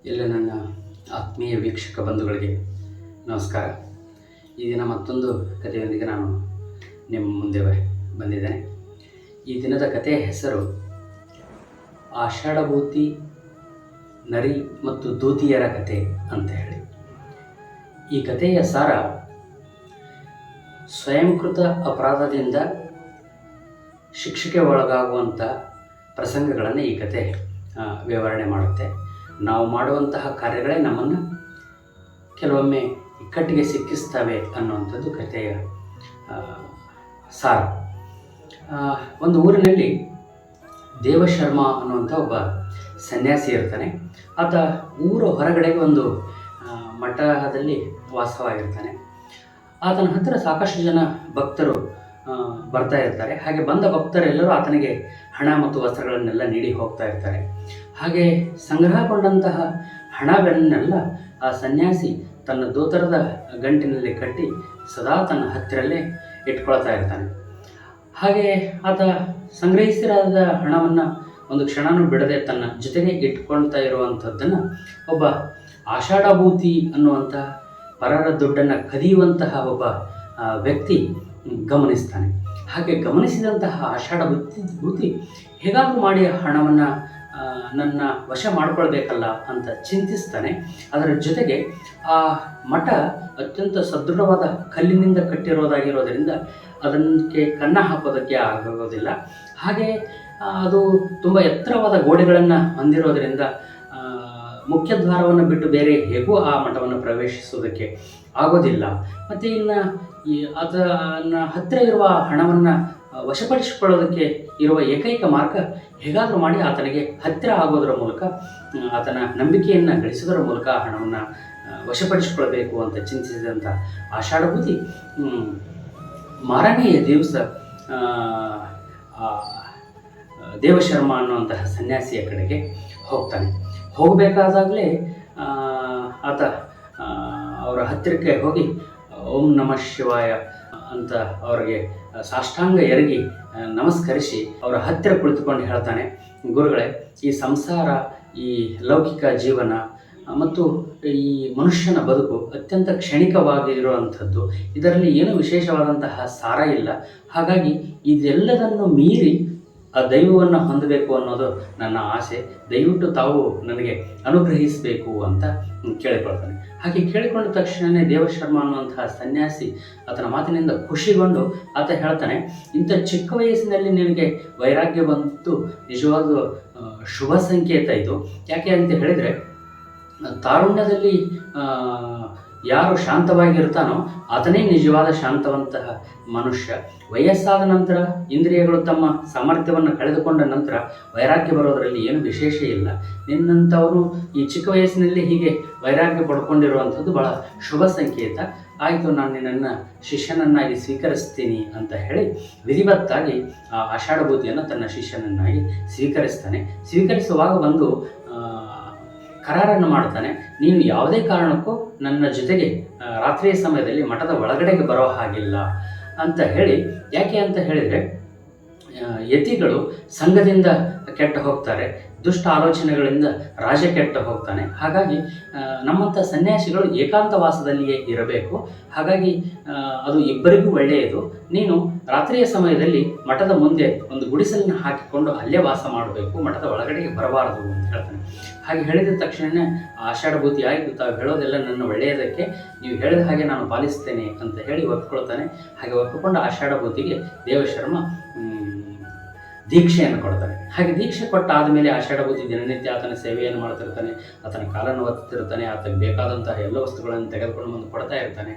ಎಲ್ಲ ನನ್ನ ಆತ್ಮೀಯ ವೀಕ್ಷಕ ಬಂಧುಗಳಿಗೆ ನಮಸ್ಕಾರ. ಈ ದಿನ ಮತ್ತೊಂದು ಕಥೆಯೊಂದಿಗೆ ನಾನು ನಿಮ್ಮ ಮುಂದೆ ಬಂದಿದ್ದೇನೆ. ಈ ದಿನದ ಕಥೆಯ ಹೆಸರು ಆಷಾಢಭೂತಿ ನರಿ ಮತ್ತು ದೂತಿಯರ ಕಥೆ ಅಂತ ಹೇಳಿ. ಈ ಕಥೆಯ ಸಾರ ಸ್ವಯಂಕೃತ ಅಪರಾಧದಿಂದ ಶಿಕ್ಷೆಗೆ ಒಳಗಾಗುವಂಥ ಪ್ರಸಂಗಗಳನ್ನು ಈ ಕಥೆ ವಿವರಣೆ ಮಾಡುತ್ತೆ. ನಾವು ಮಾಡುವಂತಹ ಕಾರ್ಯಗಳೇ ನಮ್ಮನ್ನು ಕೆಲವೊಮ್ಮೆ ಇಕ್ಕಟ್ಟಿಗೆ ಸಿಕ್ಕಿಸ್ತವೆ ಅನ್ನುವಂಥದ್ದು ಕಥೆಯ ಸಾರ. ಒಂದು ಊರಿನಲ್ಲಿ ದೇವಶರ್ಮ ಅನ್ನುವಂಥ ಒಬ್ಬ ಸನ್ಯಾಸಿ ಇರ್ತಾನೆ. ಆತ ಊರ ಹೊರಗಡೆ ಒಂದು ಮಠದಲ್ಲಿ ವಾಸವಾಗಿರ್ತಾನೆ. ಆತನ ಹತ್ತಿರ ಸಾಕಷ್ಟು ಜನ ಭಕ್ತರು ಬರ್ತಾ ಇರ್ತಾರೆ. ಹಾಗೆ ಬಂದ ಭಕ್ತರೆಲ್ಲರೂ ಆತನಿಗೆ ಹಣ ಮತ್ತು ವಸ್ತ್ರಗಳನ್ನೆಲ್ಲ ನೀಡಿ ಹೋಗ್ತಾ ಇರ್ತಾರೆ. ಹಾಗೆ ಸಂಗ್ರಹಗೊಂಡಂತಹ ಹಣವನ್ನೆಲ್ಲ ಆ ಸನ್ಯಾಸಿ ತನ್ನ ದೋತರದ ಗಂಟಿನಲ್ಲಿ ಕಟ್ಟಿ ಸದಾ ತನ್ನ ಹತ್ತಿರಲ್ಲೇ ಇಟ್ಕೊಳ್ತಾ ಇರ್ತಾನೆ. ಹಾಗೆ ಆತ ಸಂಗ್ರಹಿಸಿರಾದ ಹಣವನ್ನು ಒಂದು ಕ್ಷಣನೂ ಬಿಡದೆ ತನ್ನ ಜೊತೆಗೆ ಇಟ್ಕೊಳ್ತಾ ಇರುವಂಥದ್ದನ್ನು ಒಬ್ಬ ಆಷಾಢಭೂತಿ ಅನ್ನುವಂಥ ಪರರ ದುಡ್ಡನ್ನು ಕದಿಯುವಂತಹ ಒಬ್ಬ ವ್ಯಕ್ತಿ ಗಮನಿಸ್ತಾನೆ. ಹಾಗೆ ಗಮನಿಸಿದಂತಹ ಆಷಾಢಭೂತಿ ಹೇಗಾದರೂ ಮಾಡಿ ಹಣವನ್ನು ನನ್ನ ವಶ ಮಾಡಿಕೊಳ್ಬೇಕಲ್ಲ ಅಂತ ಚಿಂತಿಸ್ತಾನೆ. ಅದರ ಜೊತೆಗೆ ಆ ಮಠ ಅತ್ಯಂತ ಸದೃಢವಾದ ಕಲ್ಲಿನಿಂದ ಕಟ್ಟಿರೋದಾಗಿರೋದರಿಂದ ಅದಕ್ಕೆ ಕನ್ನ ಹಾಕೋದಕ್ಕೆ ಆಗೋದಿಲ್ಲ. ಹಾಗೆ ಅದು ತುಂಬ ಎತ್ತರವಾದ ಗೋಡೆಗಳನ್ನು ಹೊಂದಿರೋದರಿಂದ ಮುಖ್ಯ ದ್ವಾರವನ್ನು ಬಿಟ್ಟು ಬೇರೆ ಹೇಗೂ ಆ ಮಠವನ್ನು ಪ್ರವೇಶಿಸೋದಕ್ಕೆ ಆಗೋದಿಲ್ಲ. ಮತ್ತು ಇನ್ನು ಅದನ್ನ ಹತ್ತಿರ ಇರುವ ಹಣವನ್ನು ವಶಪಡಿಸಿಕೊಳ್ಳೋದಕ್ಕೆ ಇರುವ ಏಕೈಕ ಮಾರ್ಗ ಹೇಗಾದರೂ ಮಾಡಿ ಆತನಿಗೆ ಹತ್ತಿರ ಆಗೋದರ ಮೂಲಕ ಆತನ ನಂಬಿಕೆಯನ್ನು ಗಳಿಸೋದರ ಮೂಲಕ ಹಣವನ್ನು ವಶಪಡಿಸಿಕೊಳ್ಬೇಕು ಅಂತ ಚಿಂತಿಸಿದಂಥ ಆಷಾಢಭೂತಿ ಮಾರನೆಯ ದಿವಸ ದೇವಶರ್ಮ ಅನ್ನುವಂತಹ ಸನ್ಯಾಸಿಯ ಕಡೆಗೆ ಹೋಗ್ತಾನೆ. ಹೋಗಬೇಕಾದಾಗಲೇ ಆತ ಅವರ ಹತ್ತಿರಕ್ಕೆ ಹೋಗಿ ಓಂ ನಮಃ ಶಿವಾಯ ಅಂತ ಅವರಿಗೆ ಸಾಷ್ಟಾಂಗ ಎರಗಿ ನಮಸ್ಕರಿಸಿ ಅವರ ಹತ್ತಿರ ಕುಳಿತುಕೊಂಡು ಹೇಳ್ತಾನೆ, ಗುರುಗಳೇ, ಈ ಸಂಸಾರ, ಈ ಲೌಕಿಕ ಜೀವನ ಮತ್ತು ಈ ಮನುಷ್ಯನ ಬದುಕು ಅತ್ಯಂತ ಕ್ಷಣಿಕವಾಗಿರುವಂಥದ್ದು. ಇದರಲ್ಲಿ ಏನು ವಿಶೇಷವಾದಂತಹ ಸಾರ ಇಲ್ಲ. ಹಾಗಾಗಿ ಇದೆಲ್ಲದನ್ನು ಮೀರಿ ಆ ದೈವವನ್ನು ಹೊಂದಬೇಕು ಅನ್ನೋದು ನನ್ನ ಆಸೆ. ದಯವಿಟ್ಟು ತಾವು ನನಗೆ ಅನುಗ್ರಹಿಸಬೇಕು ಅಂತ ಕೇಳಿಕೊಳ್ತಾನೆ. ಹಾಗೆ ಕೇಳಿಕೊಂಡ ತಕ್ಷಣವೇ ದೇವಶರ್ಮ ಅನ್ನುವಂತಹ ಸನ್ಯಾಸಿ ಆತನ ಮಾತಿನಿಂದ ಖುಷಿಗೊಂಡು ಆತ ಹೇಳ್ತಾನೆ, ಇಂಥ ಚಿಕ್ಕ ವಯಸ್ಸಿನಲ್ಲಿ ನಿನಗೆ ವೈರಾಗ್ಯ ಬಂತು, ನಿಜವಾದ ಶುಭ ಸಂಕೇತ ಇದು. ಯಾಕೆ ಅಂತ ಹೇಳಿದರೆ, ತಾರುಣ್ಯದಲ್ಲಿ ಯಾರು ಶಾಂತವಾಗಿರ್ತಾನೋ ಆತನೇ ನಿಜವಾದ ಶಾಂತವಂತಹ ಮನುಷ್ಯ. ವಯಸ್ಸಾದ ನಂತರ ಇಂದ್ರಿಯಗಳು ತಮ್ಮ ಸಾಮರ್ಥ್ಯವನ್ನು ಕಳೆದುಕೊಂಡ ನಂತರ ವೈರಾಗ್ಯ ಬರೋದರಲ್ಲಿ ಏನು ವಿಶೇಷ ಇಲ್ಲ. ನಿನ್ನಂಥವನು ಈ ಚಿಕ್ಕ ವಯಸ್ಸಿನಲ್ಲಿ ಹೀಗೆ ವೈರಾಗ್ಯ ಪಡ್ಕೊಂಡಿರುವಂಥದ್ದು ಬಹಳ ಶುಭ ಸಂಕೇತ. ಆಯಿತು, ನಾನು ನಿನ್ನನ್ನು ಶಿಷ್ಯನನ್ನಾಗಿ ಸ್ವೀಕರಿಸ್ತೀನಿ ಅಂತ ಹೇಳಿ ವಿಧಿವತ್ತಾಗಿ ಆ ಆಷಾಢಭೂತಿಯನ್ನು ತನ್ನ ಶಿಷ್ಯನನ್ನಾಗಿ ಸ್ವೀಕರಿಸ್ತಾನೆ. ಸ್ವೀಕರಿಸುವಾಗ ಬಂದು ಕರಾರನ್ನು ಮಾಡ್ತಾನೆ, ನೀನು ಯಾವುದೇ ಕಾರಣಕ್ಕೂ ನನ್ನ ಜೊತೆಗೆ ರಾತ್ರಿಯ ಸಮಯದಲ್ಲಿ ಮಠದ ಒಳಗಡೆಗೆ ಬರೋ ಹಾಗಿಲ್ಲ ಅಂತ ಹೇಳಿ. ಯಾಕೆ ಅಂತ ಹೇಳಿದರೆ, ಯತಿಗಳು ಸಂಘದಿಂದ ಕೆಟ್ಟು ಹೋಗ್ತಾರೆ, ದುಷ್ಟ ಆಲೋಚನೆಗಳಿಂದ ರಾಜ ಕೆಟ್ಟು ಹೋಗ್ತಾನೆ. ಹಾಗಾಗಿ ನಮ್ಮಂಥ ಸನ್ಯಾಸಿಗಳು ಏಕಾಂತವಾಸದಲ್ಲಿಯೇ ಇರಬೇಕು. ಹಾಗಾಗಿ ಅದು ಇಬ್ಬರಿಗೂ ಒಳ್ಳೆಯದು. ನೀನು ರಾತ್ರಿಯ ಸಮಯದಲ್ಲಿ ಮಠದ ಮುಂದೆ ಒಂದು ಗುಡಿಸಲನ್ನು ಹಾಕಿಕೊಂಡು ಅಲ್ಲೇ ವಾಸ ಮಾಡಬೇಕು, ಮಠದ ಒಳಗಡೆಗೆ ಬರಬಾರದು ಅಂತ ಹೇಳ್ತಾನೆ. ಹಾಗೆ ಹೇಳಿದ ತಕ್ಷಣ ಆಷಾಢಭೂತಿ, ಆಯಿತು, ತಾವು ಹೇಳೋದೆಲ್ಲ ನನ್ನ ಒಳ್ಳೆಯದಕ್ಕೆ, ನೀವು ಹೇಳಿದ ಹಾಗೆ ನಾನು ಪಾಲಿಸ್ತೇನೆ ಅಂತ ಹೇಳಿ ಒಪ್ಪಿಕೊಳ್ತಾನೆ. ಹಾಗೆ ಒಪ್ಪಿಕೊಂಡು ಆಷಾಢಭೂತಿಗೆ ದೇವಶರ್ಮ ದೀಕ್ಷೆಯನ್ನು ಕೊಡ್ತಾನೆ. ಹಾಗೆ ದೀಕ್ಷೆ ಕೊಟ್ಟಾದ ಮೇಲೆ ಆಷಾಢಭೂತಿ ದಿನನಿತ್ಯ ಆತನ ಸೇವೆಯನ್ನು ಮಾಡ್ತಿರ್ತಾನೆ, ಆತನ ಕಾಲನ್ನು ಒತ್ತಿರ್ತಾನೆ, ಆತನಿಗೆ ಬೇಕಾದಂತಹ ಎಲ್ಲ ವಸ್ತುಗಳನ್ನು ತೆಗೆದುಕೊಂಡು ಬಂದು ಕೊಡ್ತಾ ಇರ್ತಾನೆ.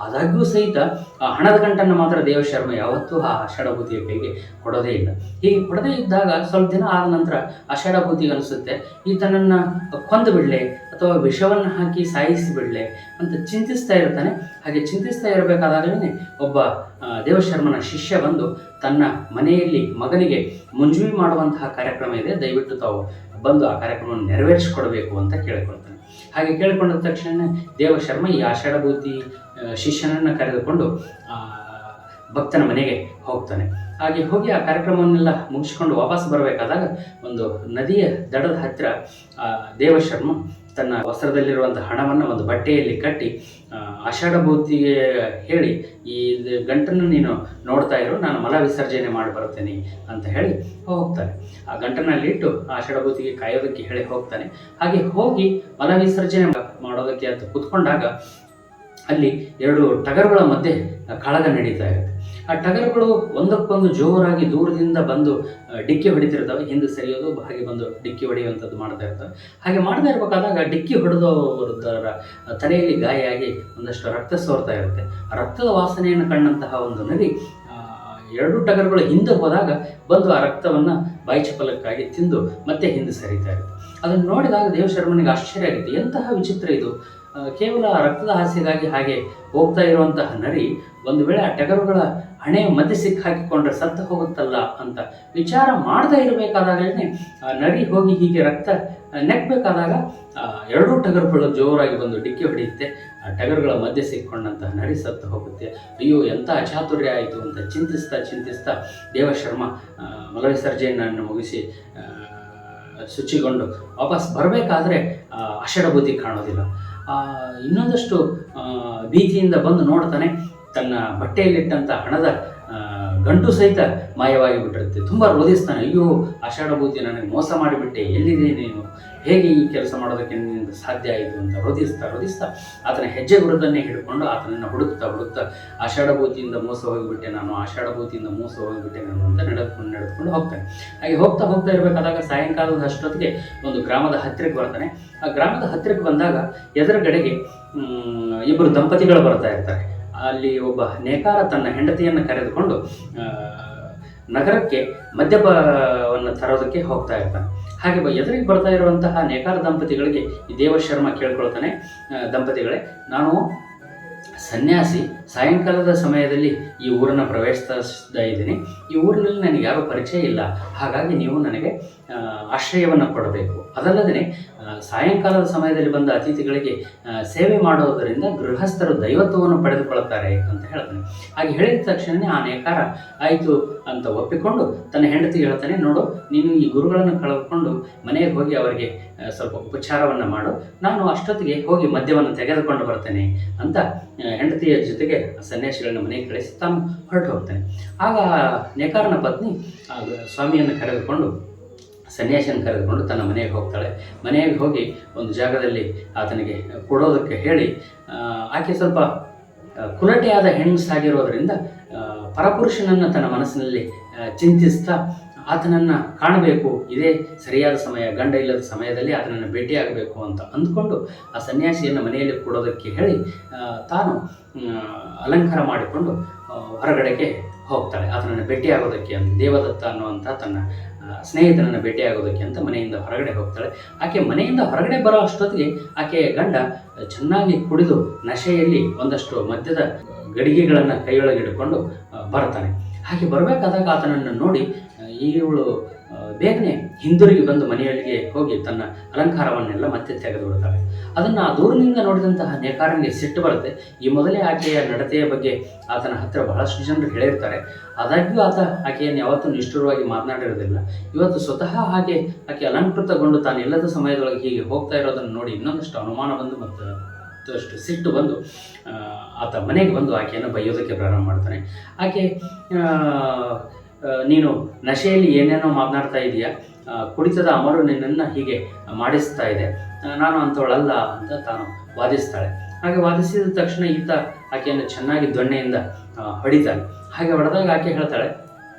ಆದಾಗ್ಯೂ ಸಹಿತ ಆ ಹಣದ ಗಂಟನ್ನು ಮಾತ್ರ ದೇವಶರ್ಮ ಯಾವತ್ತೂ ಆ ಆಷಾಢಭೂತಿಯ ಕೈಗೆ ಕೊಡೋದೇ ಇಲ್ಲ. ಹೀಗೆ ಕೊಡದೇ ಇದ್ದಾಗ ಸ್ವಲ್ಪ ದಿನ ಆದ ನಂತರ ಆಷಾಢಭೂತಿಗೆ ಅನಿಸುತ್ತೆ, ಈತನನ್ನು ಕೊಂದು ಬಿಡಲೆ ಅಥವಾ ವಿಷವನ್ನು ಹಾಕಿ ಸಾಯಿಸಿ ಬಿಡಲೆ ಅಂತ ಚಿಂತಿಸ್ತಾ ಇರ್ತಾನೆ. ಹಾಗೆ ಚಿಂತಿಸ್ತಾ ಇರಬೇಕಾದಾಗಲೇ ಒಬ್ಬ ದೇವಶರ್ಮನ ಶಿಷ್ಯ ಬಂದು ತನ್ನ ಮನೆಯಲ್ಲಿ ಮಗನಿಗೆ ಮುಂಜೂಣಿ ಮಾಡುವಂತಹ ಕಾರ್ಯಕ್ರಮ ಇದೆ, ದಯವಿಟ್ಟು ತಾವು ಬಂದು ಆ ಕಾರ್ಯಕ್ರಮವನ್ನು ನೆರವೇರಿಸಿಕೊಡಬೇಕು ಅಂತ ಕೇಳಿಕೊಳ್ತಾನೆ. ಹಾಗೆ ಕೇಳಿಕೊಂಡ ತಕ್ಷಣ ದೇವಶರ್ಮ ಈ ಆಷಾಢಭೂತಿ ಶಿಷ್ಯನನ್ನು ಕರೆದುಕೊಂಡು ಭಕ್ತನ ಮನೆಗೆ ಹೋಗ್ತಾನೆ. ಹಾಗೆ ಹೋಗಿ ಆ ಕಾರ್ಯಕ್ರಮವನ್ನೆಲ್ಲ ಮುಗಿಸ್ಕೊಂಡು ವಾಪಸ್ ಬರಬೇಕಾದಾಗ ಒಂದು ನದಿಯ ದಡದ ಹತ್ತಿರ ದೇವಶರ್ಮ ತನ್ನ ವಸ್ತ್ರದಲ್ಲಿರುವಂಥ ಹಣವನ್ನು ಒಂದು ಬಟ್ಟೆಯಲ್ಲಿ ಕಟ್ಟಿ ಆಷಾಢಭೂತಿಗೆ ಹೇಳಿ, ಈ ಗಂಟನ್ನು ನೀನು ನೋಡ್ತಾ ಇರು, ನಾನು ಮಲ ವಿಸರ್ಜನೆ ಮಾಡಿ ಬರ್ತೇನೆ ಅಂತ ಹೇಳಿ ಹೋಗ್ತಾನೆ. ಆ ಗಂಟನಲ್ಲಿ ಇಟ್ಟು ಆಷಾಢಭೂತಿಗೆ ಕಾಯೋದಕ್ಕೆ ಹೇಳಿ ಹೋಗ್ತಾನೆ. ಹಾಗೆ ಹೋಗಿ ಮಲ ವಿಸರ್ಜನೆ ಮಾಡೋದಕ್ಕೆ ಅಂತ ಕೂತ್ಕೊಂಡಾಗ ಅಲ್ಲಿ 2 ಟಗರುಗಳ ಮಧ್ಯೆ ಕಾಳಗ ನಡೀತಾ ಇರುತ್ತೆ. ಆ ಟಗರುಗಳು ಒಂದಕ್ಕೊಂದು ಜೋರಾಗಿ ದೂರದಿಂದ ಬಂದು ಡಿಕ್ಕಿ ಹೊಡಿತಿರ್ತವೆ, ಹಿಂದೆ ಸರಿಯೋದು, ಹಾಗೆ ಬಂದು ಡಿಕ್ಕಿ ಹೊಡೆಯುವಂಥದ್ದು ಮಾಡ್ತಾ ಇರ್ತವೆ. ಹಾಗೆ ಮಾಡ್ತಾ ಇರಬೇಕಾದಾಗ ಡಿಕ್ಕಿ ಹೊಡೆದವರ ತಲೆಯಲ್ಲಿ ಗಾಯ ಆಗಿ ಒಂದಷ್ಟು ರಕ್ತ ಸೋರ್ತಾ ಇರುತ್ತೆ. ಆ ರಕ್ತದ ವಾಸನೆಯನ್ನು ಕಂಡಂತಹ ಒಂದು ನರಿ 2 ಟಗರುಗಳು ಹಿಂದೆ ಹೋದಾಗ ಬಂದು ಆ ರಕ್ತವನ್ನು ಬಾಯಿ ಚಪಲಕ್ಕಾಗಿ ತಿಂದು ಮತ್ತೆ ಹಿಂದೆ ಸರಿತಾ ಇರುತ್ತೆ. ಅದನ್ನು ನೋಡಿದಾಗ ದೇವಶರ್ಮನಿಗೆ ಆಶ್ಚರ್ಯ ಆಗುತ್ತೆ. ಎಂತಹ ವಿಚಿತ್ರ ಇದು, ಕೇವಲ ರಕ್ತದ ಹಾಸ್ಯಗಾಗಿ ಹಾಗೆ ಹೋಗ್ತಾ ಇರುವಂತಹ ನರಿ ಒಂದು ವೇಳೆ ಆ ಟಗರುಗಳ ಹಣೆ ಮಧ್ಯೆ ಸಿಕ್ಕಾಕಿಕೊಂಡ್ರೆ ಸತ್ತು ಹೋಗುತ್ತಲ್ಲ ಅಂತ ವಿಚಾರ ಮಾಡದೇ ಇರಬೇಕಾದಾಗಲೇ ಆ ನರಿ ಹೋಗಿ ಹೀಗೆ ರಕ್ತ ನೆಕ್ಕಬೇಕಾದಾಗ 2 ಟಗರುಗಳು ಜೋರಾಗಿ ಬಂದು ಡಿಕ್ಕಿ ಹೊಡೆಯುತ್ತೆ. ಆ ಟಗರುಗಳ ಮಧ್ಯೆ ಸಿಕ್ಕೊಂಡಂತಹ ನರಿ ಸತ್ತು ಹೋಗುತ್ತೆ. ಅಯ್ಯೋ, ಎಂಥ ಅಚಾತುರ್ಯ ಆಯಿತು ಅಂತ ಚಿಂತಿಸ್ತಾ ದೇವಶರ್ಮ ಮಲವಿಸರ್ಜನೆಯನ್ನು ಮುಗಿಸಿ ಶುಚಿಗೊಂಡು ವಾಪಸ್ ಬರಬೇಕಾದ್ರೆ ಆಷಾಢಭೂತಿ ಕಾಣೋದಿಲ್ಲ. ಇನ್ನೊಂದಷ್ಟು ಭೀತಿಯಿಂದ ಬಂದು ನೋಡ್ತಾನೆ, ತನ್ನ ಬಟ್ಟೆಯಲ್ಲಿಟ್ಟಂಥ ಹಣದ ಗಂಟು ಸಹಿತ ಮಾಯವಾಗಿ ಬಿಟ್ಟಿರುತ್ತೆ. ತುಂಬ ರೋಧಿಸ್ತಾನೆ. ಅಯ್ಯೋ ಆಷಾಢಭೂತಿ, ನನಗೆ ಮೋಸ ಮಾಡಿಬಿಟ್ಟೆ, ಎಲ್ಲಿದೆ ನೀನು, ಹೇಗೆ ಈ ಕೆಲಸ ಮಾಡೋದಕ್ಕೆ ನಿನ್ನಿಂದ ಸಾಧ್ಯ ಆಯಿತು ಅಂತ ರೋಧಿಸ್ತಾ ಆತನ ಹೆಜ್ಜೆ ಗುರುತನ್ನೇ ಹಿಡ್ಕೊಂಡು ಆತನನ್ನು ಹುಡುಕ್ತಾ ಆಷಾಢಭೂತಿಯಿಂದ ಮೋಸ ಹೋಗಿಬಿಟ್ಟೆ ನಾನು ಅಂತ ನಡೆದುಕೊಂಡು ಹೋಗ್ತಾನೆ. ಹಾಗೆ ಹೋಗ್ತಾ ಇರಬೇಕಾದಾಗ ಸಾಯಂಕಾಲದ ಅಷ್ಟೊತ್ತಿಗೆ ಒಂದು ಗ್ರಾಮದ ಹತ್ತಿರಕ್ಕೆ ಬರ್ತಾನೆ. ಆ ಗ್ರಾಮದ ಹತ್ತಿರಕ್ಕೆ ಬಂದಾಗ ಎದುರುಗಡೆಗೆ 2 ದಂಪತಿಗಳು ಬರ್ತಾ ಇರ್ತಾರೆ. ಅಲ್ಲಿ ಒಬ್ಬ ನೇಕಾರ ತನ್ನ ಹೆಂಡತಿಯನ್ನು ಕರೆದುಕೊಂಡು ನಗರಕ್ಕೆ ಮದ್ಯಪವನ್ನು ತರೋದಕ್ಕೆ ಹೋಗ್ತಾ ಇರ್ತಾನೆ. ಹಾಗೆ ಎದುರಿಗೆ ಬರ್ತಾ ಇರುವಂತಹ ನೇಕಾರ ದಂಪತಿಗಳಿಗೆ ಈ ದೇವಶರ್ಮ ಕೇಳ್ಕೊಳ್ತಾನೆ, ದಂಪತಿಗಳೇ, ನಾನು ಸನ್ಯಾಸಿ, ಸಾಯಂಕಾಲದ ಸಮಯದಲ್ಲಿ ಈ ಊರನ್ನು ಪ್ರವೇಶಿಸ್ತಾ ಇದ್ದೀನಿ. ಈ ಊರಿನಲ್ಲಿ ನನಗೆ ಯಾರೂ ಪರಿಚಯ ಇಲ್ಲ, ಹಾಗಾಗಿ ನೀವು ನನಗೆ ಆಶ್ರಯವನ್ನು ಕೊಡಬೇಕು. ಅದಲ್ಲದೆ ಸಾಯಂಕಾಲದ ಸಮಯದಲ್ಲಿ ಬಂದ ಅತಿಥಿಗಳಿಗೆ ಸೇವೆ ಮಾಡೋದರಿಂದ ಗೃಹಸ್ಥರು ದೈವತ್ವವನ್ನು ಪಡೆದುಕೊಳ್ತಾರೆ ಅಂತ ಹೇಳ್ತಾನೆ. ಹಾಗೆ ಹೇಳಿದ ತಕ್ಷಣ ಆ ನೇಕಾರ ಆಯಿತು ಅಂತ ಒಪ್ಪಿಕೊಂಡು ತನ್ನ ಹೆಂಡತಿಗೆ ಹೇಳ್ತಾನೆ, ನೋಡು, ನೀನು ಈ ಗುರುಗಳನ್ನು ಕಳೆದುಕೊಂಡು ಮನೆಗೆ ಹೋಗಿ ಅವರಿಗೆ ಸ್ವಲ್ಪ ಉಪಚಾರವನ್ನು ಮಾಡು, ನಾನು ಅಷ್ಟೊತ್ತಿಗೆ ಹೋಗಿ ಮದ್ಯವನ್ನು ತೆಗೆದುಕೊಂಡು ಬರ್ತೇನೆ ಅಂತ ಹೆಂಡತಿಯ ಜೊತೆಗೆ ಸನ್ಯಾಸಿಗಳನ್ನ ಮನೆಗೆ ಕಳಿಸಿ ತಾನು ಹೊರಟು ಹೋಗ್ತಾನೆ. ಆಗ ನೇಕಾರನ ಪತ್ನಿ ಸ್ವಾಮಿಯನ್ನು ಸನ್ಯಾಸಿಯನ್ನು ಕರೆದುಕೊಂಡು ತನ್ನ ಮನೆಗೆ ಹೋಗ್ತಾಳೆ. ಮನೆಗೆ ಹೋಗಿ ಒಂದು ಜಾಗದಲ್ಲಿ ಆತನಿಗೆ ಕೊಡೋದಕ್ಕೆ ಹೇಳಿ, ಆಕೆ ಸ್ವಲ್ಪ ಕುಲಟೆಯಾದ ಹೆಣ್ಣಸಾಗಿರೋದ್ರಿಂದ ಪರಪುರುಷನನ್ನು ತನ್ನ ಮನಸ್ಸಿನಲ್ಲಿ ಚಿಂತಿಸ್ತಾ ಆತನನ್ನು ಕಾಣಬೇಕು, ಇದೇ ಸರಿಯಾದ ಸಮಯ, ಗಂಡ ಇಲ್ಲದ ಸಮಯದಲ್ಲಿ ಆತನನ್ನು ಭೇಟಿಯಾಗಬೇಕು ಅಂತ ಅಂದ್ಕೊಂಡು ಆ ಸನ್ಯಾಸಿಯನ್ನು ಮನೆಯಲ್ಲಿ ಕೊಡೋದಕ್ಕೆ ಹೇಳಿ ತಾನು ಅಲಂಕಾರ ಮಾಡಿಕೊಂಡು ಹೊರಗಡೆಗೆ ಹೋಗ್ತಾಳೆ. ಆತನನ್ನು ಭೇಟಿಯಾಗೋದಕ್ಕೆ ಅಂತ, ದೇವದತ್ತ ಅನ್ನುವಂಥ ತನ್ನ ಸ್ನೇಹಿತನನ್ನು ಭೇಟಿಯಾಗೋದಕ್ಕೆ ಅಂತ ಮನೆಯಿಂದ ಹೊರಗಡೆ ಹೋಗ್ತಾಳೆ. ಆಕೆ ಮನೆಯಿಂದ ಹೊರಗಡೆ ಬರೋ ಅಷ್ಟೊತ್ತಿಗೆ ಆಕೆಯ ಗಂಡ ಚೆನ್ನಾಗಿ ಕುಡಿದು ನಶೆಯಲ್ಲಿ ಒಂದಷ್ಟು ಮದ್ಯದ ಗಡಿಗೆಗಳನ್ನು ಕೈಯೊಳಗಿಡ್ಕೊಂಡು ಬರ್ತಾನೆ. ಹಾಗೆ ಬರಬೇಕಾದಾಗ ಆತನನ್ನು ನೋಡಿ ಇವಳು ಬೇಗನೆ ಹಿಂದಿರುಗಿ ಬಂದು ಮನೆಯಲ್ಲಿಗೆ ಹೋಗಿ ತನ್ನ ಅಲಂಕಾರವನ್ನೆಲ್ಲ ಮತ್ತೆ ತೆಗೆದುಬಿಡ್ತಾಳೆ. ಅದನ್ನು ಆ ದೂರದಿಂದ ನೋಡಿದಂತಹ ನೇಕಾರನಿಗೆ ಸಿಟ್ಟು ಬರುತ್ತೆ. ಈ ಮೊದಲೇ ಆಕೆಯ ನಡತೆಯ ಬಗ್ಗೆ ಆತನ ಹತ್ತಿರ ಬಹಳಷ್ಟು ಜನರು ಹೇಳಿರ್ತಾರೆ. ಆದಾಗ್ಯೂ ಆಕೆಯನ್ನು ಯಾವತ್ತೂ ನಿಷ್ಠುರವಾಗಿ ಮಾತನಾಡಿರೋದಿಲ್ಲ. ಇವತ್ತು ಸ್ವತಃ ಆಕೆ ಅಲಂಕೃತಗೊಂಡು ತಾನು ಇಲ್ಲದ ಸಮಯದೊಳಗೆ ಹೀಗೆ ಹೋಗ್ತಾ ಇರೋದನ್ನು ನೋಡಿ ಇನ್ನೊಂದಷ್ಟು ಅನುಮಾನ ಬಂದು ಅಷ್ಟು ಸಿಟ್ಟು ಬಂದು ಆತ ಮನೆಗೆ ಬಂದು ಆಕೆಯನ್ನು ಬೈಯೋದಕ್ಕೆ ಪ್ರಾರಂಭ ಮಾಡ್ತಾನೆ. ಆಕೆ, ನೀನು ನಶೆಯಲ್ಲಿ ಏನೇನೋ ಮಾತನಾಡ್ತಾ ಇದೆಯಾ, ಕುಡಿತದ ಅಮರು ನಿನ್ನನ್ನು ಹೀಗೆ ಮಾಡಿಸ್ತಾ ಇದೆ, ನಾನು ಅಂಥವಳಲ್ಲ ಅಂತ ತಾನು ವಾದಿಸ್ತಾಳೆ. ಹಾಗೆ ವಾದಿಸಿದ ತಕ್ಷಣ ಈತ ಆಕೆಯನ್ನು ಚೆನ್ನಾಗಿ ದೊಣ್ಣೆಯಿಂದ ಹೊಡಿತಾನೆ. ಹಾಗೆ ಹೊಡೆದಾಗ ಆಕೆ ಹೇಳ್ತಾಳೆ,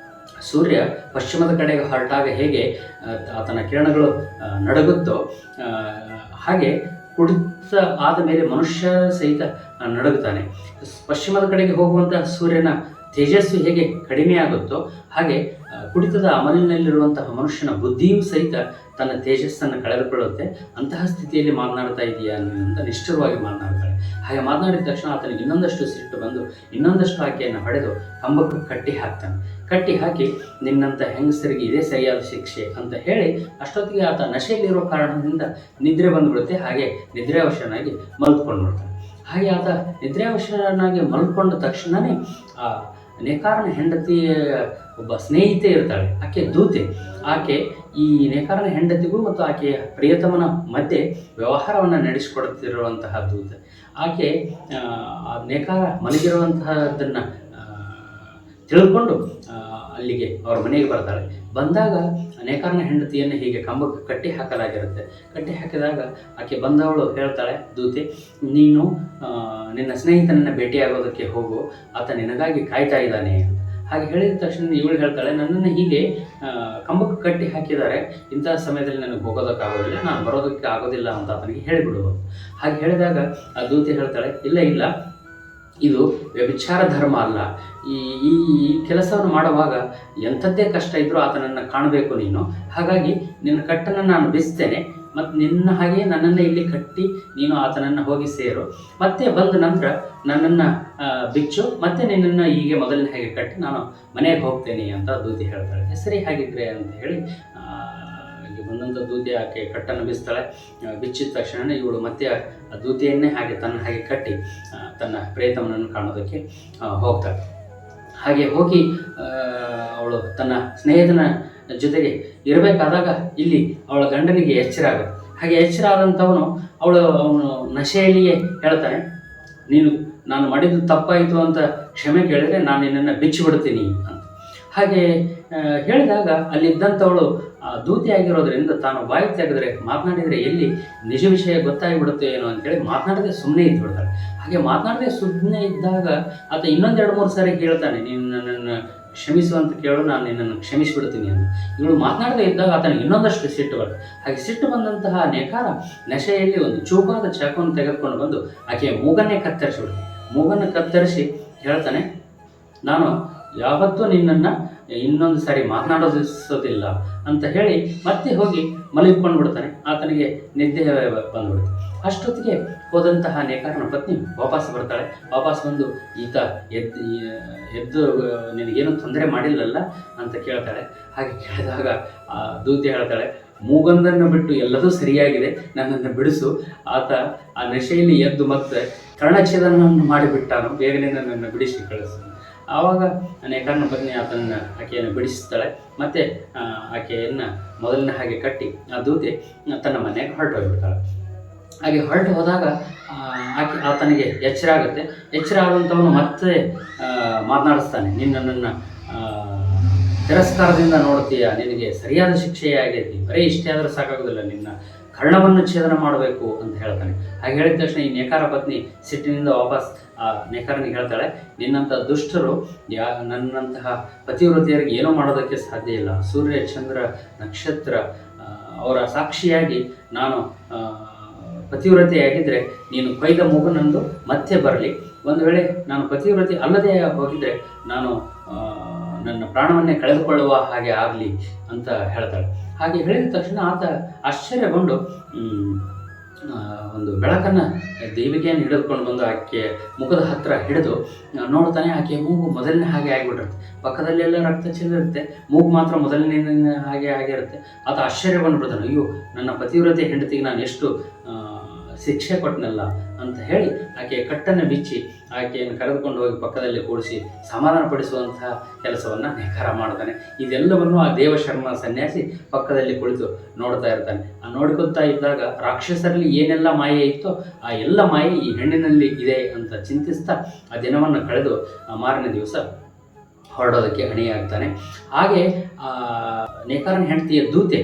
ಸೂರ್ಯ ಪಶ್ಚಿಮದ ಕಡೆಗೆ ಹೊರಟಾಗ ಹೇಗೆ ಆತನ ಕಿರಣಗಳು ನಡುಗುತ್ತೋ ಹಾಗೆ ಕುಡಿತ ಆದ ಮೇಲೆ ಮನುಷ್ಯ ಸಹಿತ ನಡುಗುತ್ತಾನೆ. ಪಶ್ಚಿಮದ ಕಡೆಗೆ ಹೋಗುವಂತಹ ಸೂರ್ಯನ ತೇಜಸ್ಸು ಹೇಗೆ ಕಡಿಮೆ ಆಗುತ್ತೋ ಹಾಗೆ ಕುಡಿತದ ಅಮಲಿನಲ್ಲಿರುವಂತಹ ಮನುಷ್ಯನ ಬುದ್ಧಿಯೂ ಸಹಿತ ತನ್ನ ತೇಜಸ್ಸನ್ನು ಕಳೆದುಕೊಳ್ಳುತ್ತೆ. ಅಂತಹ ಸ್ಥಿತಿಯಲ್ಲಿ ಮಾತನಾಡ್ತಾ ಇದೆಯಾ ಅಂತ ನಿಷ್ಠುರವಾಗಿ ಮಾತನಾಡ್ತಾಳೆ. ಹಾಗೆ ಮಾತನಾಡಿದ ತಕ್ಷಣ ಆತನಿಗೆ ಇನ್ನೊಂದಷ್ಟು ಸಿಟ್ಟು ಬಂದು ಇನ್ನೊಂದಷ್ಟು ಆಕೆಯನ್ನು ಹೊಡೆದು ಕಂಬಕ್ಕೆ ಕಟ್ಟಿ ಹಾಕಿ ನಿನ್ನಂಥ ಹೆಂಗಸರಿಗೆ ಇದೇ ಸರಿಯಾದ ಶಿಕ್ಷೆ ಅಂತ ಹೇಳಿ ಅಷ್ಟೊತ್ತಿಗೆ ಆತ ನಶೆಯಲ್ಲಿರೋ ಕಾರಣದಿಂದ ನಿದ್ರೆ ಬಂದುಬಿಡುತ್ತೆ. ಹಾಗೆ ನಿದ್ರಾವಶನಾಗಿ ಮಲ್ಕೊಂಡ್ಬಿಡ್ತಾನೆ. ಹಾಗೆ ಆತ ನಿದ್ರಾವಶನಾಗಿ ಮಲ್ಕೊಂಡ ತಕ್ಷಣವೇ ಆ ನೇಕಾರನ ಹೆಂಡತಿಯ ಒಬ್ಬ ಸ್ನೇಹಿತೆ ಇರ್ತಾಳೆ, ಆಕೆ ದೂತೆ. ಆಕೆ ಈ ನೇಕಾರನ ಹೆಂಡತಿಗೂ ಮತ್ತು ಆಕೆಯ ಪ್ರಿಯತಮನ ಮಧ್ಯೆ ವ್ಯವಹಾರವನ್ನು ನಡೆಸಿಕೊಡುತ್ತಿರುವಂತಹ ದೂತೆ. ಆಕೆ ಆ ನೇಕಾರ ಮಲಗಿರುವಂತಹದ್ದನ್ನು ತಿಳ್ಕೊಂಡು ಅಲ್ಲಿಗೆ ಅವ್ರ ಮನೆಗೆ ಬರ್ತಾಳೆ. ಬಂದಾಗ ನೇಕಾರನ ಹೆಂಡತಿಯನ್ನು ಹೀಗೆ ಕಂಬಕ್ಕೆ ಕಟ್ಟಿ ಹಾಕಲಾಗಿರುತ್ತೆ. ಕಟ್ಟಿ ಹಾಕಿದಾಗ ಆಕೆ ಬಂದವಳು ಹೇಳ್ತಾಳೆ, ದೂತೆ, ನೀನು ನಿನ್ನ ಸ್ನೇಹಿತನನ್ನು ಭೇಟಿಯಾಗೋದಕ್ಕೆ ಹೋಗು, ಆತ ನಿನಗಾಗಿ ಕಾಯ್ತಾ ಇದ್ದಾನೆ ಅಂತ. ಹಾಗೆ ಹೇಳಿದ ತಕ್ಷಣ ಇವಳು ಹೇಳ್ತಾಳೆ, ನನ್ನನ್ನು ಹೀಗೆ ಕಂಬಕ್ಕೆ ಕಟ್ಟಿ ಹಾಕಿದ್ದಾರೆ, ಇಂಥ ಸಮಯದಲ್ಲಿ ನನಗೆ ಹೋಗೋದಕ್ಕಾಗೋದಿಲ್ಲ, ನಾನು ಬರೋದಕ್ಕೆ ಆಗೋದಿಲ್ಲ ಅಂತ ಆತನಿಗೆ ಹೇಳಿಬಿಡು. ಹಾಗೆ ಹೇಳಿದಾಗ ಆ ದೂತೆ ಹೇಳ್ತಾಳೆ, ಇಲ್ಲ ಇಲ್ಲ, ಇದು ವ್ಯಭಿಚಾರ ಧರ್ಮ ಅಲ್ಲ. ಈ ಈ ಕೆಲಸವನ್ನು ಮಾಡುವಾಗ ಎಂಥದ್ದೇ ಕಷ್ಟ ಇದ್ದರೂ ಆತನನ್ನು ಕಾಣಬೇಕು ನೀನು. ಹಾಗಾಗಿ ನಿನ್ನ ಕಟ್ಟನ್ನು ನಾನು ಬಿಸ್ತೇನೆ, ಮತ್ತು ನಿನ್ನ ಹಾಗೆ ನನ್ನನ್ನು ಇಲ್ಲಿ ಕಟ್ಟಿ ನೀನು ಆತನನ್ನು ಹೋಗಿ ಸೇರು, ಮತ್ತೆ ಬಂದ ನಂತರ ನನ್ನನ್ನು ಬಿಚ್ಚು, ಮತ್ತೆ ನಿನ್ನನ್ನು ಹೀಗೆ ಮೊದಲಿನ ಹಾಗೆ ಕಟ್ಟಿ ನಾನು ಮನೆಗೆ ಹೋಗ್ತೇನೆ ಅಂತ ದೂತಿ ಹೇಳ್ತಾಳೆ. ಸರಿ ಹಾಗಿದ್ರೆ ಅಂತ ಹೇಳಿ ಇಲ್ಲಿ ಬಂದಂಥ ದೂತಿ ಆಕೆ ಕಟ್ಟನ್ನು ಬಿಸ್ತಾಳೆ. ಬಿಚ್ಚಿದ ತಕ್ಷಣ ಇವಳು ಮತ್ತೆ ಆ ದೂತಿಯನ್ನೇ ಹಾಗೆ ತನ್ನ ಹಾಗೆ ಕಟ್ಟಿ ತನ್ನ ಪ್ರೇತಮನನ್ನು ಕಾಣೋದಕ್ಕೆ ಹೋಗ್ತಾಳೆ. ಹಾಗೆ ಹೋಗಿ ಅವಳು ತನ್ನ ಸ್ನೇಹಿತನ ಜೊತೆಗೆ ಇರಬೇಕಾದಾಗ ಇಲ್ಲಿ ಅವಳ ಗಂಡನಿಗೆ ಎಚ್ಚರ ಆಗುತ್ತೆ. ಹಾಗೆ ಎಚ್ಚರ ಆದಂಥವನು ಅವನು ನಶೆಯಲ್ಲಿಯೇ ಹೇಳ್ತಾನೆ, ನೀನು ನಾನು ಮಾಡಿದ್ದು ತಪ್ಪಾಯಿತು ಅಂತ ಕ್ಷಮೆ ಕೇಳಿದರೆ ನಾನು ನಿನ್ನನ್ನು ಬಿಚ್ಚಿಬಿಡ್ತೀನಿ ಅಂತ. ಹಾಗೆ ಹೇಳಿದಾಗ ಅಲ್ಲಿದ್ದಂಥವಳು ದೂತಿ ಆಗಿರೋದ್ರಿಂದ ತಾನು ಬಾಯಿ ತೆಗೆದ್ರೆ ಮಾತನಾಡಿದರೆ ಎಲ್ಲಿ ನಿಜ ವಿಷಯ ಗೊತ್ತಾಗಿಬಿಡುತ್ತೆ ಏನೋ ಅಂತೇಳಿ ಮಾತನಾಡದೆ ಸುಮ್ಮನೆ ಇದ್ಬಿಡ್ತಾಳೆ. ಹಾಗೆ ಮಾತನಾಡದೆ ಸುಮ್ಮನೆ ಇದ್ದಾಗ ಆತ ಇನ್ನೊಂದು 2-3 ಸಾರಿ ಹೇಳ್ತಾನೆ, ನೀನು ನನ್ನನ್ನು ಕ್ಷಮಿಸು ಅಂತ ಕೇಳು, ನಾನು ನಿನ್ನನ್ನು ಕ್ಷಮಿಸಿಬಿಡ್ತೀನಿ ಅಂತ. ಇವಳು ಮಾತನಾಡದೆ ಇದ್ದಾಗ ಆತನಿಗೆ ಇನ್ನೊಂದಷ್ಟು ಸಿಟ್ಟು ಬರುತ್ತೆ. ಹಾಗೆ ಸಿಟ್ಟು ಬಂದಂತಹ ನೇಕಾರ ನಶೆಯಲ್ಲಿ ಒಂದು ಚೂಪಾದ ಚಾಕುವನ್ನು ತೆಗೆದುಕೊಂಡು ಬಂದು ಆಕೆಯ ಮೂಗನ್ನೇ ಕತ್ತರಿಸಿಬಿಡ್ತಾನೆ. ಮೂಗನ್ನು ಕತ್ತರಿಸಿ ಹೇಳ್ತಾನೆ, ನಾನು ಯಾವತ್ತೂ ನಿನ್ನನ್ನು ಇನ್ನೊಂದು ಸಾರಿ ಮಾತನಾಡೋದಿಸೋದಿಲ್ಲ ಅಂತ ಹೇಳಿ ಮತ್ತೆ ಹೋಗಿ ಮಲಗಿಕೊಂಡು ಬಿಡ್ತಾನೆ. ಆತನಿಗೆ ನಿದ್ದೆ ಬಂದುಬಿಡುತ್ತೆ. ಅಷ್ಟೊತ್ತಿಗೆ ಹೋದಂತಹ ನೇಕಾರನ ಪತ್ನಿ ವಾಪಸ್ ಬರ್ತಾಳೆ. ವಾಪಸ್ ಬಂದು ಈತ ಎದ್ದು ನಿನಗೇನು ತೊಂದರೆ ಮಾಡಿಲ್ಲಲ್ಲ ಅಂತ ಕೇಳ್ತಾಳೆ. ಹಾಗೆ ಕೇಳಿದಾಗ ದೂತಿ ಹೇಳ್ತಾಳೆ, ಮೂಗಂದನ್ನು ಬಿಟ್ಟು ಎಲ್ಲದೂ ಸರಿಯಾಗಿದೆ, ನನ್ನನ್ನು ಬಿಡಿಸು. ಆತ ಆ ನಶೆಯಲ್ಲಿ ಎದ್ದು ಮತ್ತೆ ಕರ್ಣಚ್ಛೇದನವನ್ನು ಮಾಡಿಬಿಟ್ಟಾನು, ಬೇಗನೆ ನನ್ನನ್ನು ಬಿಡಿಸಿ ಕಳಿಸು. ಆವಾಗ ನೇಕಾರನ ಪತ್ನಿ ಆಕೆಯನ್ನು ಬಿಡಿಸ್ತಾಳೆ. ಮತ್ತು ಆಕೆಯನ್ನು ಮೊದಲಿನ ಹಾಗೆ ಕಟ್ಟಿ ಆ ದೂತೆ ತನ್ನ ಮನೆಗೆ ಹೊರಟು ಹೋಗ್ಬಿಡ್ತಾಳೆ. ಹಾಗೆ ಹೊರಟು ಹೋದಾಗ ಆತನಿಗೆ ಎಚ್ಚರ ಆಗುತ್ತೆ. ಎಚ್ಚರ ಆದಂಥವನು ಮತ್ತೆ ಮಾತನಾಡಿಸ್ತಾನೆ, ನಿನ್ನನ್ನು ತಿರಸ್ಕಾರದಿಂದ ನೋಡ್ತೀಯ, ನಿನಗೆ ಸರಿಯಾದ ಶಿಕ್ಷೆಯೇ ಆಗೈತಿ, ಬರೀ ಇಷ್ಟೇ ಆದರೂ ಸಾಕಾಗೋದಿಲ್ಲ, ನಿನ್ನ ಕರ್ಣವನ್ನು ಛೇದನ ಮಾಡಬೇಕು ಅಂತ ಹೇಳ್ತಾನೆ. ಹಾಗೆ ಹೇಳಿದ ತಕ್ಷಣ ಈ ನೇಕಾರ ಪತ್ನಿ ಸಿಟ್ಟಿನಿಂದ ವಾಪಸ್ ಆ ನೇಕಾರನಿಗೆ ಹೇಳ್ತಾಳೆ, ನಿನ್ನಂಥ ದುಷ್ಟರು ನನ್ನಂತಹ ಪತಿವ್ರತಿಯರಿಗೆ ಏನೂ ಮಾಡೋದಕ್ಕೆ ಸಾಧ್ಯ ಇಲ್ಲ. ಸೂರ್ಯ, ಚಂದ್ರ, ನಕ್ಷತ್ರ ಅವರ ಸಾಕ್ಷಿಯಾಗಿ ನಾನು ಪತಿವ್ರತೆಯಾಗಿದ್ದರೆ ನೀನು ಕೊಯ್ದ ಮೂಗನಂದು ಮತ್ತೆ ಬರಲಿ. ಒಂದು ವೇಳೆ ನಾನು ಪತಿವ್ರತೆ ಅಲ್ಲದೆ ಹೋಗಿದ್ದರೆ ನಾನು ನನ್ನ ಪ್ರಾಣವನ್ನೇ ಕಳೆದುಕೊಳ್ಳುವ ಹಾಗೆ ಆಗಲಿ ಅಂತ ಹೇಳ್ತಾಳೆ. ಹಾಗೆ ಹೇಳಿದ ತಕ್ಷಣ ಆತ ಆಶ್ಚರ್ಯಗೊಂಡು ಒಂದು ಬೆಳಕನ್ನು ದೇವಿಗೆಯನ್ನು ಹಿಡಿದುಕೊಂಡು ಬಂದು ಆಕೆ ಮುಖದ ಹತ್ತಿರ ಹಿಡಿದು ನೋಡ್ತಾನೆ. ಆಕೆಯ ಮೂಗು ಮೊದಲನೇ ಹಾಗೆ ಆಗಿಬಿಟ್ಟಿರುತ್ತೆ. ಪಕ್ಕದಲ್ಲೆಲ್ಲ ರಕ್ತ ಚೆಲ್ಲಿರುತ್ತೆ, ಮೂಗು ಮಾತ್ರ ಮೊದಲನೇ ಹಾಗೆ ಆಗಿರುತ್ತೆ. ಆತ ಆಶ್ಚರ್ಯಗೊಂಡು ಬಿಡ್ತಾನೆ, ಅಯ್ಯೋ ನನ್ನ ಪತಿವ್ರತೆ ಹೆಂಡತಿಗೆ ನಾನು ಎಷ್ಟು ಶಿಕ್ಷೆ ಕೊಟ್ಟನಲ್ಲ ಅಂತ ಹೇಳಿ ಆಕೆಯ ಕಟ್ಟನ್ನು ಬಿಚ್ಚಿ ಆಕೆಯನ್ನು ಕರೆದುಕೊಂಡು ಹೋಗಿ ಪಕ್ಕದಲ್ಲಿ ಕೂಡಿಸಿ ಸಮಾಧಾನ ಪಡಿಸುವಂತಹ ಕೆಲಸವನ್ನು ನೇಕಾರ ಮಾಡ್ತಾನೆ. ಇದೆಲ್ಲವನ್ನು ಆ ದೇವಶರ್ಮ ಸನ್ಯಾಸಿ ಪಕ್ಕದಲ್ಲಿ ಕುಳಿತು ನೋಡ್ತಾ ಇರ್ತಾನೆ. ಆ ನೋಡ್ಕೊತಾ ಇದ್ದಾಗ ರಾಕ್ಷಸರಲ್ಲಿ ಏನೆಲ್ಲ ಮಾಯೆ ಇತ್ತೋ ಆ ಎಲ್ಲ ಮಾಯೆ ಈ ಹೆಣ್ಣಿನಲ್ಲಿ ಇದೆ ಅಂತ ಚಿಂತಿಸ್ತಾ ಆ ದಿನವನ್ನು ಕಳೆದು ಮಾರನೇ ದಿವಸ ಹೊರಡೋದಕ್ಕೆ ಅಣಿಯಾಗ್ತಾನೆ. ಹಾಗೆ ನೇಕಾರನ ಹೆಂಡತಿಯ ದೂತೆ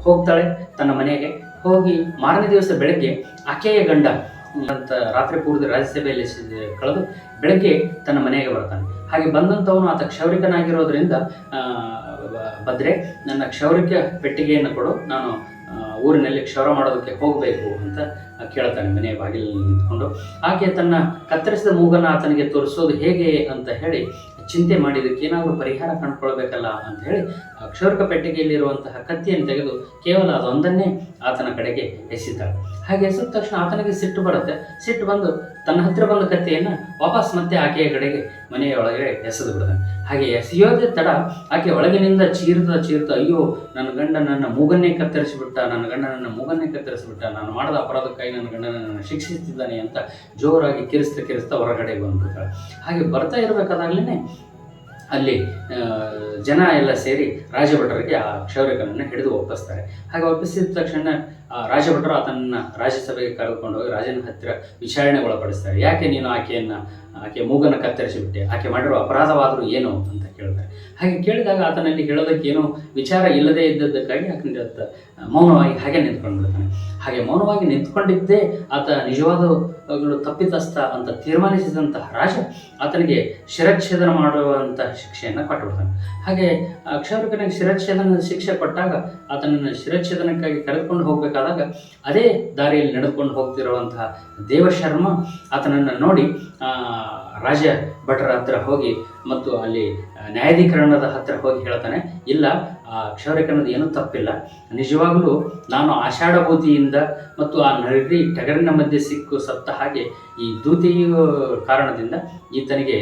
ಹೋಗ್ತಾಳೆ ತನ್ನ ಮನೆಗೆ. ಹೋಗಿ ಮಾರನೇ ದಿವಸ ಬೆಳಗ್ಗೆ ಆಕೆಯ ಗಂಡ ಅಂತ ರಾತ್ರಿ ಪೂರ್ತಿ ರಾಜ್ಯಸಭೆಯಲ್ಲಿ ಕಳೆದು ಬೆಳಗ್ಗೆ ತನ್ನ ಮನೆಗೆ ಬರ್ತಾನೆ. ಹಾಗೆ ಬಂದಂಥವನು ಆತ ಕ್ಷೌರಿಕನಾಗಿರೋದ್ರಿಂದ ಭದ್ರೆ ನನ್ನ ಕ್ಷೌರಿಕ ಪೆಟ್ಟಿಗೆಯನ್ನು ಕೊಡು, ನಾನು ಊರಿನಲ್ಲಿ ಕ್ಷೌರ ಮಾಡೋದಕ್ಕೆ ಹೋಗಬೇಕು ಅಂತ ಕೇಳ್ತಾನೆ ಮನೆಯ ಬಾಗಿಲಲ್ಲಿ ನಿಂತ್ಕೊಂಡು. ಆಕೆ ತನ್ನ ಕತ್ತರಿಸಿದ ಮೂಗನ್ನು ಆತನಿಗೆ ತೋರಿಸೋದು ಹೇಗೆ ಅಂತ ಹೇಳಿ ಚಿಂತೆ ಮಾಡಿದ್ದಕ್ಕೆ ಏನಾದರೂ ಪರಿಹಾರ ಕಂಡುಕೊಳ್ಬೇಕಲ್ಲ ಅಂತ ಹೇಳಿ ಕ್ಷೌರಿಕ ಪೆಟ್ಟಿಗೆಯಲ್ಲಿರುವಂತಹ ಕತ್ತಿಯನ್ನು ತೆಗೆದು ಕೇವಲ ಅದೊಂದನ್ನೇ ಆತನ ಕಡೆಗೆ ಎಸೆತಾಳೆ. ಹಾಗೆ ಎಸೆದ ತಕ್ಷಣ ಆತನಿಗೆ ಸಿಟ್ಟು ಬರುತ್ತೆ. ಸಿಟ್ಟು ಬಂದು ತನ್ನ ಹತ್ತಿರ ಬಂದ ಕತ್ತಿಯನ್ನು ವಾಪಸ್ ಮತ್ತೆ ಆಕೆಯ ಕಡೆಗೆ ಮನೆಯ ಒಳಗೆ ಎಸೆದು ಬಿಡ್ತಾನೆ. ಹಾಗೆ ಎಸೆಯೋದೇ ತಡ ಆಕೆ ಒಳಗಿನಿಂದ ಚೀರ್ತಾ ಅಯ್ಯೋ ನನ್ನ ಗಂಡ ನನ್ನ ಮೂಗನ್ನೇ ಕತ್ತರಿಸಿಬಿಟ್ಟ, ನನ್ನ ಗಂಡ ನನ್ನ ಮೂಗನ್ನೇ ಕತ್ತರಿಸಿಬಿಟ್ಟ, ನಾನು ಮಾಡಿದ ಅಪರಾಧಕ್ಕಾಗಿ ನನ್ನ ಗಂಡನನ್ನು ಶಿಕ್ಷಿಸುತ್ತಿದ್ದಾನೆ ಅಂತ ಜೋರಾಗಿ ಕಿರಿಸ್ತಾ ಹೊರಗಡೆ ಬಂದ್ಬಿಡ್ತಾಳೆ. ಹಾಗೆ ಬರ್ತಾ ಇರಬೇಕಾದಾಗಲೇ ಅಲ್ಲಿ ಜನ ಎಲ್ಲ ಸೇರಿ ರಾಜಭಟರಿಗೆ ಆ ಕ್ಷೌರಿಕನನ್ನು ಹಿಡಿದು ಒಪ್ಪಿಸ್ತಾರೆ. ಹಾಗೆ ಒಪ್ಪಿಸಿದ ತಕ್ಷಣ ರಾಜಭಟರು ಆತನನ್ನು ರಾಜ್ಯಸಭೆಗೆ ಕರೆದುಕೊಂಡು ಹೋಗಿ ರಾಜನ ಹತ್ತಿರ ವಿಚಾರಣೆಗೆ ಒಳಪಡಿಸ್ತಾರೆ. ಯಾಕೆ ನೀನು ಆಕೆ ಮೂಗನ್ನು ಕತ್ತರಿಸಿಬಿಟ್ಟೆ, ಆಕೆ ಮಾಡಿರೋ ಅಪರಾಧವಾದರೂ ಏನು ಅಂತ ಕೇಳ್ತಾರೆ. ಹಾಗೆ ಕೇಳಿದಾಗ ಆತನಲ್ಲಿ ಹೇಳೋದಕ್ಕೆ ಏನೋ ವಿಚಾರ ಇಲ್ಲದೇ ಇದ್ದದ್ದಕ್ಕಾಗಿ ಆತನಿಗೆ ಮೌನವಾಗಿ ಹಾಗೆ ನಿಂತ್ಕೊಂಡ್ಬಿಡ್ತಾನೆ. ಹಾಗೆ ಮೌನವಾಗಿ ನಿಂತ್ಕೊಂಡಿದ್ದೇ ಆತ ನಿಜವಾದಗಳು ತಪ್ಪಿತಸ್ಥ ಅಂತ ತೀರ್ಮಾನಿಸಿದಂತಹ ರಾಜ ಆತನಿಗೆ ಶಿರಚ್ಛೇದನ ಮಾಡುವಂತಹ ಶಿಕ್ಷೆಯನ್ನು ಕೊಟ್ಟುಬಿಡ್ತಾನೆ. ಹಾಗೆ ಕ್ಷೌರಿಕನಿಗೆ ಶಿರಚ್ಛೇದನ ಶಿಕ್ಷೆ ಕೊಟ್ಟಾಗ ಆತನನ್ನು ಶಿರಚ್ಛೇದನಕ್ಕಾಗಿ ಕರೆದುಕೊಂಡು ಹೋಗಬೇಕಾದಾಗ ಅದೇ ದಾರಿಯಲ್ಲಿ ನಡೆದುಕೊಂಡು ಹೋಗ್ತಿರುವಂತಹ ದೇವಶರ್ಮ ಆತನನ್ನು ನೋಡಿ ರಾಜ ಭಟರ ಹತ್ತಿರ ಹೋಗಿ ಮತ್ತು ಅಲ್ಲಿ ನ್ಯಾಯಾಧೀಕರಣದ ಹತ್ತಿರ ಹೋಗಿ ಹೇಳ್ತಾನೆ, ಇಲ್ಲ, ಕ್ಷೌರಿಕನದು ಏನೂ ತಪ್ಪಿಲ್ಲ, ನಿಜವಾಗಲೂ ನಾನು ಆಷಾಢಭೂತಿಯಿಂದ ಮತ್ತು ಆ ನರಿ ಟಗರಿನ ಮಧ್ಯೆ ಸಿಕ್ಕು ಸತ್ತ ಹಾಗೆ ಈ ದೂತಿಯ ಕಾರಣದಿಂದ ಈತನಿಗೆ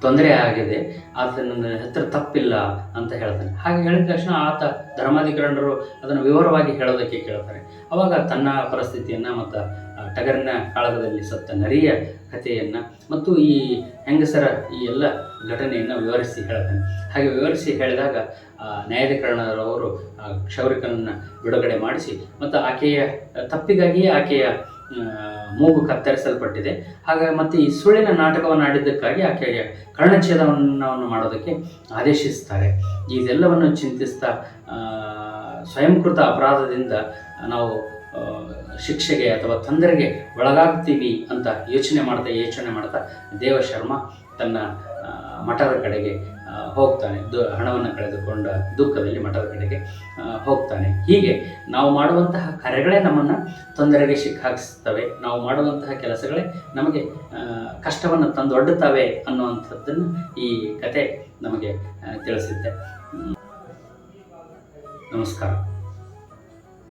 ತೊಂದರೆ ಆಗಿದೆ, ಆತನ ಹತ್ತಿರ ತಪ್ಪಿಲ್ಲ ಅಂತ ಹೇಳ್ತಾನೆ. ಹಾಗೆ ಹೇಳಿದ ತಕ್ಷಣ ಆತ ಧರ್ಮಾಧಿಕರಣರು ಅದನ್ನು ವಿವರವಾಗಿ ಹೇಳೋದಕ್ಕೆ ಕೇಳ್ತಾರೆ. ಆವಾಗ ತನ್ನ ಪರಿಸ್ಥಿತಿಯನ್ನು ಮತ್ತು ಟಗರಿನ ಕಾಳಗದಲ್ಲಿ ಸತ್ತ ನರಿಯ ಕಥೆಯನ್ನು ಮತ್ತು ಈ ಹೆಂಗಸರ ಈ ಎಲ್ಲ ಘಟನೆಯನ್ನು ವಿವರಿಸಿ ಹೇಳ್ತಾನೆ. ಹಾಗೆ ವಿವರಿಸಿ ಹೇಳಿದಾಗ ನ್ಯಾಯಾಧಿಕರಣರವರು ಕ್ಷೌರಿಕನನ್ನು ಬಿಡುಗಡೆ ಮಾಡಿಸಿ ಮತ್ತು ಆಕೆಯ ತಪ್ಪಿಗಾಗಿಯೇ ಆಕೆಯ ಮೂಗು ಕತ್ತರಿಸಲ್ಪಟ್ಟಿದೆ, ಹಾಗಾಗಿ ಮತ್ತು ಈ ಸುಳ್ಳಿನ ನಾಟಕವನ್ನು ಆಡಿದ್ದಕ್ಕಾಗಿ ಆಕೆಗೆ ಕರ್ಣಚ್ಛೇದವನ್ನು ಮಾಡೋದಕ್ಕೆ ಆದೇಶಿಸ್ತಾರೆ. ಇದೆಲ್ಲವನ್ನು ಚಿಂತಿಸ್ತಾ ಸ್ವಯಂಕೃತ ಅಪರಾಧದಿಂದ ನಾವು ಶಿಕ್ಷೆಗೆ ಅಥವಾ ತೊಂದರೆಗೆ ಒಳಗಾಗ್ತೀವಿ ಅಂತ ಯೋಚನೆ ಮಾಡ್ತಾ ದೇವಶರ್ಮ ತನ್ನ ಮಠದ ಕಡೆಗೆ ಹೋಗ್ತಾನೆ. ಹಣವನ್ನು ಕಳೆದುಕೊಂಡ ದುಃಖದಲ್ಲಿ ಮಠದ ಕಡೆಗೆ ಹೋಗ್ತಾನೆ. ಹೀಗೆ ನಾವು ಮಾಡುವಂತಹ ಕಾರ್ಯಗಳೇ ನಮ್ಮನ್ನು ತೊಂದರೆಗೆ ಸಿಕ್ಕಾಕಿಸ್ತವೆ, ನಾವು ಮಾಡುವಂತಹ ಕೆಲಸಗಳೇ ನಮಗೆ ಕಷ್ಟವನ್ನು ತಂದೊಡ್ಡುತ್ತವೆ ಅನ್ನುವಂಥದ್ದನ್ನು ಈ ಕತೆ ನಮಗೆ ತಿಳಿಸುತ್ತೆ. ನಮಸ್ಕಾರ.